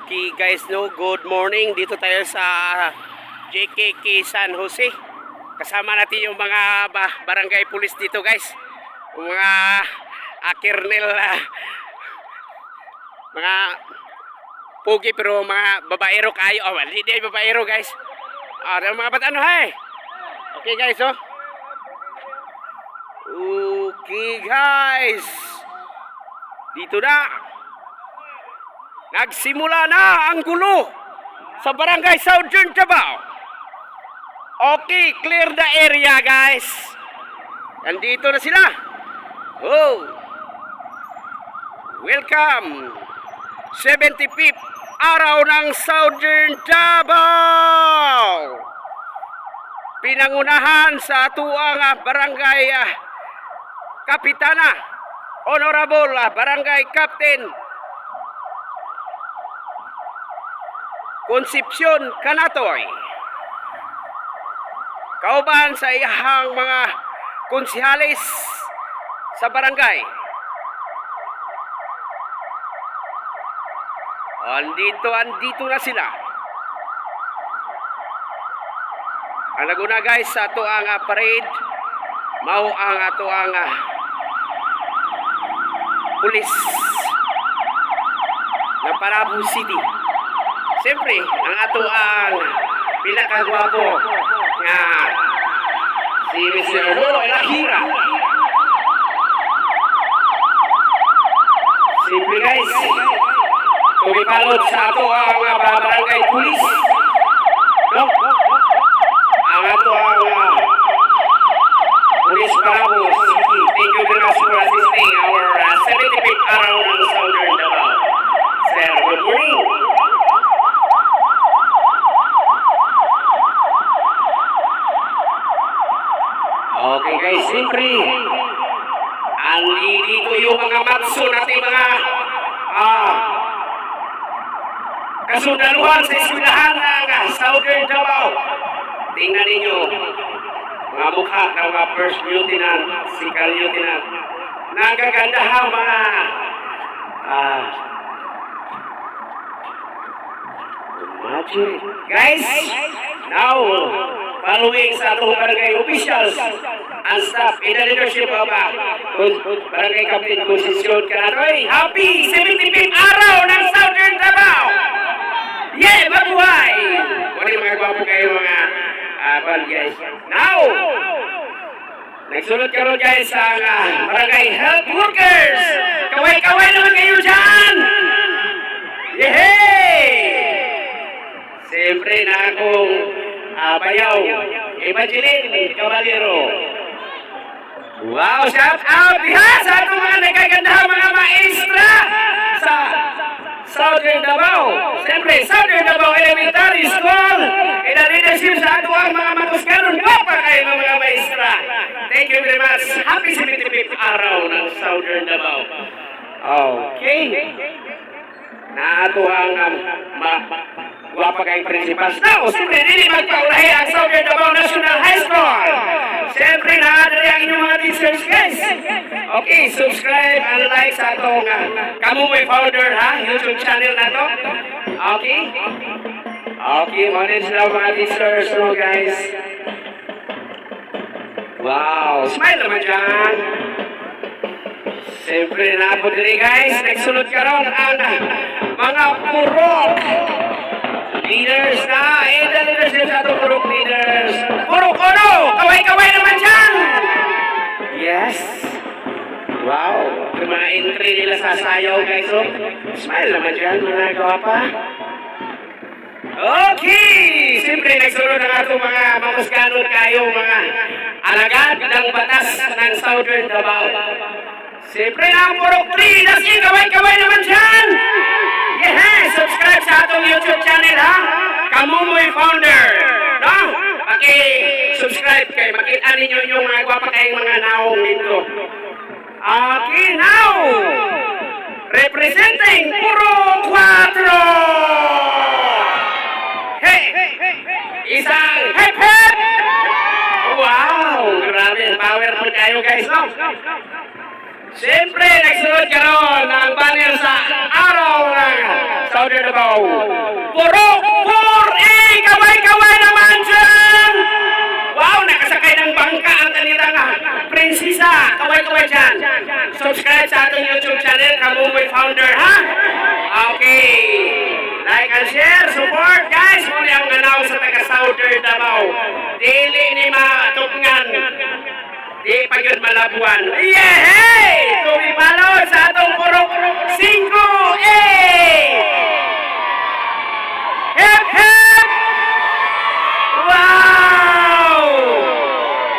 Okay guys, no, good morning. Dito tayo sa JKK San Jose. Kasama natin yung mga barangay police dito guys. Yung mga kernel, mga pugi pero mga babaero kayo. Oh, hindi babaero guys. Mga batano hay. Okay guys, oh. Okay guys. Dito na. Nagsimula na ang gulo sa barangay Southern Davao. Okay, clear the area guys. Nandito na sila. Oh. Welcome. 75th araw ng Southern Davao. Pinangunahan sa atuang barangay kapitana, Honorable Barangay Captain Concepcion Canatoy. Kauban sa iyang mga konsihalis sa barangay. Andito na sila. Ang naguna guys sa ato ang parade, mao ang ato ang pulis ng Parabu City. Siyempre, ang ato ang pinakagwapo nga si Mr. Rolo Elahira. Siyempre guys, tumipalot sa ato ang barangay pulis. No? Ang ato ang Police Parabu City. Thank you very much for assisting our 75th araw ng Southern Davao. Sir, good morning. Okay guys, siyempre, dito yung mga matso natin mga kasundaluhan sa eskwelahan ng Southern Davao. Tingnan ninyo, mga mukha ng mga first lieutenant, second lieutenant, nagagandahang mga imagine. Guys, now, following sa atong barangay officials and staff in the leadership of Barangay Captain Concepcion Canatoy, happy 75th araw ng Southern Davao! Yeah, mabuhay! Wala yung mga gwapo kayo mga guys. Now, nagsunod ka ron guys sa barangay health workers! Kaway-kaway naman kayo dyan! Yehey! Siyempre na akong bayaw, Evangeline Caballero. Wow, shout out diha sa atong mga nagagandahang mga maestra sa Southern Davao. Siyempre, Southern Davao Elementary School, in the leadership sa atong mga matuskanon, pa kayo ng mga maestra. Thank you very much. Happy 75th araw ng Southern Davao. Okay. Na ato ang guwapa kayong principals. Now, siyempre, hindi magpaulahi ang Southern Davao National High School. Siyempre, naadari ang inyong mga teachers, guys. Okay, subscribe and like sa atong Kamumoy Founder, YouTube channel na to. Okay? Okay, manage lang mga teachers, no, guys. Wow, smile naman dyan. Siyempre, naabot rin, guys. Nagsunod ka ron ang mga purok leaders na, the leadership sa itong purok leaders. Purok ano? Kaway-kaway naman dyan! Yes. Wow. Yung mga entry nila sa sayaw, guys. So, smile naman dyan, mga kawapa. Okay! Siyempre, nagsunod ang atong mga mamusganon kayo, mga alagad ng batas ng Southern Davao. Siyempre na ang purok 3, that's it, kaway-kaway naman dyan! Yeah, subscribe sa atong YouTube channel, Kamumoy Founder. No? Paki-subscribe kayo, makita ninyo yung mga gwapa kayong mga naong dito. Okay, now, representing Puro 4. Hey! Isang hep-hep! Wow! Grabe, powerful kayo guys, no? Siyempre, nagsunod ka ron ng banner sa araw ng Powder Davao. Purok 4A! Kaway-kaway naman dyan! Wow, nakasakay ng bangka ang kanilang prinsesa. Kaway-kaway dyan. Subscribe sa ating YouTube channel, Kamumoy Founder, ha? Okay. Like and share, support, guys. Muna ang ganaw sa taga-Southern Davao. Dili ni matupngan. Di pa yun malabuan. Yehey! Tumipalo sa atong Purok 5A! Hip, hip! Wow!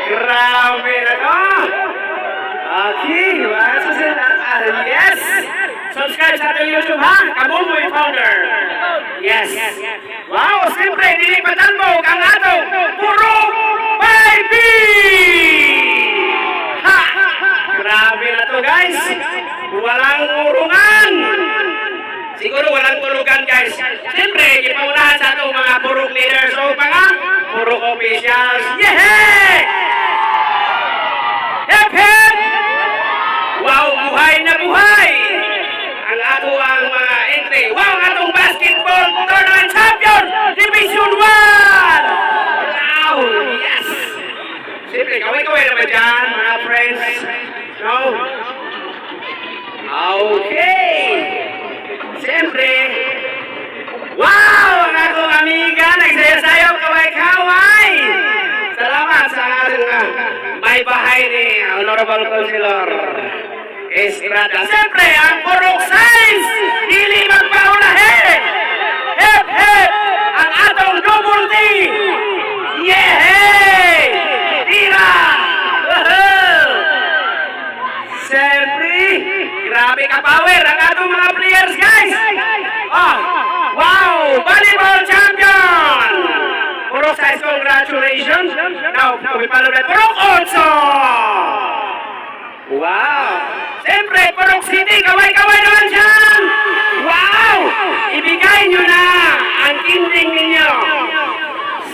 Grabe na to! Okay, yes! Subscribe sa ating YouTube, ha? Kamumoy Founder. Yes. Wow, siyempre, hindi patalbog ang atong Purok 5B! Ha! Grabe na to, guys. Walang urungan. Siguro walang tulugan, guys. Siyempre, ipaunahan sa atong mga Purok leaders o mga Purok officials. Yehey! Hip, hip! Wow, buhay na buhay! Ang ato ang mga entry. Wow, ang atong basketball tournament champion! Division 1! Wow! Yes! Siyempre, kaway-kaway naman dyan, mga friends. No? Okay! Siyempre, wow! Ang atong amiga, nagsayaw-sayaw, kaway-kaway! Salamat sa ating may bahay ni Honorable Councilor Estrada. Siyempre, ang Purok Science, dili magpaunahin! Hip, hip! Ang atong double T! Yehey! Tira! Siyempre, grabe ka power ang atong mga players, guys! Oh, wow! Volleyball champion! Purok Science, congratulations! Now, kumipalo na Purok 8! Wow! Siyempre, Purok City, kaway-kaway naman dyan! Wow! Ibigay nyo na ang kinding ninyo.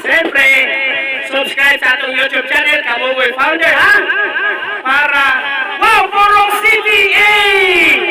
Siyempre, subscribe sa atong YouTube channel, Kamumoy Founder, ha? Para, wow, Purok City, eh!